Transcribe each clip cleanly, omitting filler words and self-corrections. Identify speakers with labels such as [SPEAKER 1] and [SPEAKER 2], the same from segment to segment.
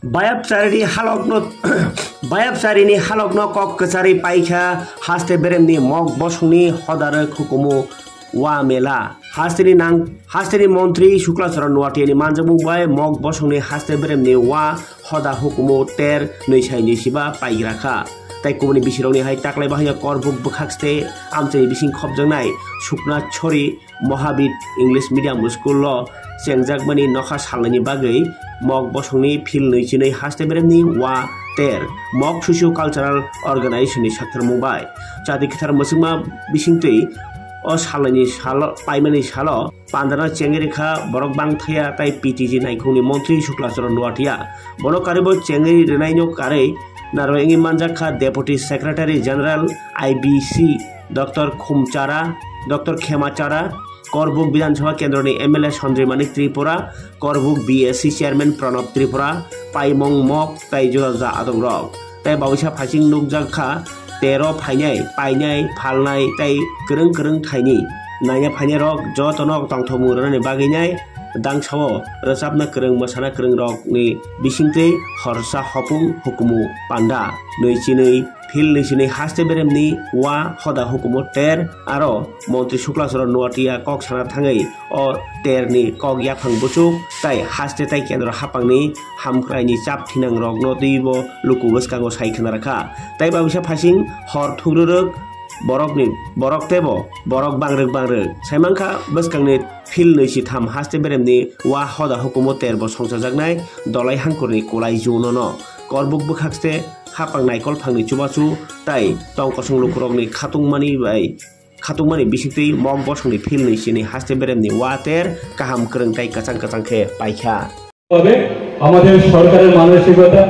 [SPEAKER 1] बायाबसारिनि हालग्न कक कचारी पाइखा हास्ते बेरेमनि मग बसुंनि हदार खुकुमु वा मेला हास्तेनि मन्त्री शुक्लाचरण नुवाटियानि मानजामुंबाय मग बसुंनि हास्ते बेरेमनि वा हदा हुकुमु तेर नैसाइनि सिबा पाइग्राखा ताई कुमनि बिसिरंनि हाय ताक्लाय बाहाया करबुक बखाक्सते आमचेनि बिसिं खबजोंनाय सुकना छरी महाबीर इंलिश मीडियम स्कूल चेंगजाकमानि नखा सालनायनि बागै मग बसुंनि फिल नैजिनै हास्ते बेरेमनि वा तेर मग सुसु कालचाराल अर्गानाइजेशननि साक्थार मुंबाय जाति खिथार मसुमा बिसिंतै ओ सालनायनि साल पाइमानि साल पान्दाना चेंगेरेखा बरक बांथाया ताई पीटीजी नायखौनि मन्त्री शुक्लाचरण नुवाटिया बनो कारिबो चेंगेरि रेनायनो कारै नारवेंगी मानजाखा deputy secretary general IBC doctor Khemachara Karbook विधानसभा केंद्र ने MLA Sanjay Manik Tripura Karbook BSC chairman Pranab Tripura पाइमंग मक ताई जुजा आदम रक ताई बावैसा फाइसिं नुकजाखा तेरो फाइनाय पाइनाय फालनाय ताई करं थाइनि नाया फाइनाय रक जतनक तंथमु रने बागैनाय दांसाव रोजाबना करं मोसाना करं रकनि बिसिंतै हरसा हपुं हुकुमु पान्डा नैजिनै फिल नैजिनै हास्ते बेरेमनि वा हदा हुकुमु तेर आरो मन्त्री शुक्लाचरण नुवाटिया कक साना थाङै अ तेरनि कक याफां बुचुक ताई हास्ते ताई केन्द्र हापांनि हामख्रायनि चाप थिनां रक नदैबो लुकु बसकांगो साइखना राखा ताई बावैसा फासिं हर थुग्रुरक बरक तेबो बरक बांग्रक साइमांखा बसकांनि फिल नैजिथाम हास्ते बेरेमनि वा हदा हुकुमु तेरबो संसारजागनाय दलाय हांखुरनि कलाय जुनन करबुक बखाक्सते हापां नायकल फांनि चुबाचु ताई टंकसं लुकुरकनि खातुंमानि बिसिंतै मग बसंनि फिल नैजिनै हास्ते बेरेमनि वा तेर काहाम करंताई काचांखे पाइखा
[SPEAKER 2] আমাদের সরকারের মানসিকতা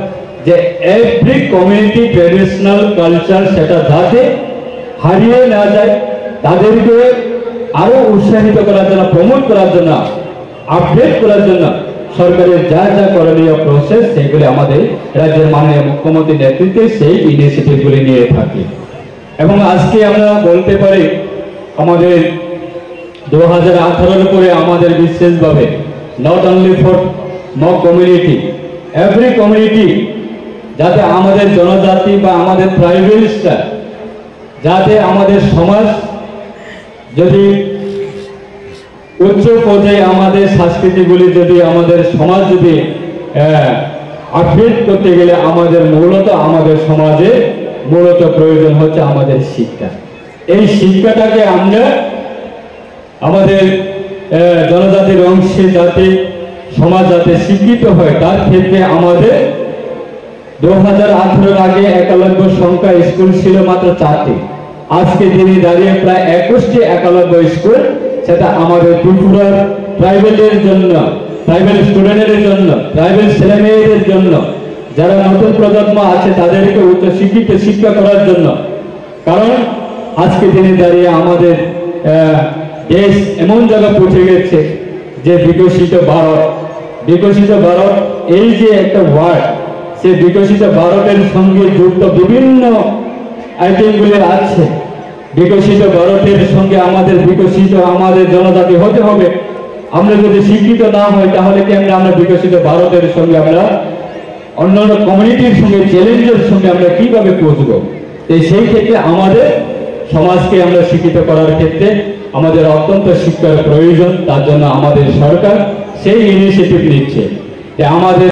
[SPEAKER 2] যে এভরি কমিউনিটি ট্রেডিশনাল কালচার সেটা যাতে হারিয়ে না যায় তাদেরকে আরো উৎসাহিত করার জন্য প্রমোট করার জন্য আপডেট করার জন্য সরকারের যা করণীয় প্রসেস সেগুলি আমাদের রাজ্যের মাননীয় মুখ্যমন্ত্রীর নেতৃত্বে সেই ইনিশিয়েটিভগুলি নিয়ে থাকি এবং আজকে আমরা বলতে পারি আমাদের 2018 পরে আমাদের বিশেষভাবে not only for Mog community every community যাতে আমাদের জনজাতি বা আমাদের ট্রাইবালসরা যাতে আমাদের সমাজ যদি উচ্চ পর্যায়ে আমাদের সংস্কৃতিগুলি যদি আমাদের সমাজ যদি আপডেট করতে গেলে আমাদের মূলত আমাদের সমাজে মূলত প্রয়োজন হচ্ছে আমাদের শিক্ষা এই শিক্ষাটাকে আমরা আমাদের জনজাতির অংশে যাতে সমাজ যাতে শিক্ষিত হয় তার ক্ষেত্রে আমাদের 2018 আগে একলব্য সংখ্যা স্কুল ছিল মাত্র 4টি আজকে দিনে দাঁড়িয়ে প্রায় 21টি একলব্য স্কুল সেটা আমাদের ত্রিপুরার ট্রাইবালের জন্য ট্রাইবাল স্টুডেন্টদের জন্য ট্রাইবাল ছেলেমেয়েদের জন্য যারা নতুন প্রজন্ম আছে তাদেরকে উচ্চ শিক্ষিত শিক্ষা করার জন্য কারণ আজকে দিনে দাঁড়িয়ে আমাদের দেশ এমন জায়গা পৌঁছে গেছে যে বিকশিত ভারত এই যে একটা ওয়ার্ড সে বিকশিত ভারতের সঙ্গে যুক্ত বিভিন্ন আইটেমগুলি আছে বিকশিত ভারতের সঙ্গে আমাদের বিকশিত আমাদের জনজাতি হতে হবে আমরা যদি শিক্ষিত না হই তাহলে কেমনে আমরা বিকশিত ভারতের সঙ্গে আমরা অন্যান্য কমিউনিটির সঙ্গে চ্যালেঞ্জের সঙ্গে আমরা কিভাবে পৌঁছব সেই ক্ষেত্রে আমাদের সমাজকে আমরা শিক্ষিত করার ক্ষেত্রে আমাদের অত্যন্ত শিক্ষার প্রয়োজন তার জন্য আমাদের সরকার সেই ইনিশিয়েটিভ নিচ্ছে যে আমাদের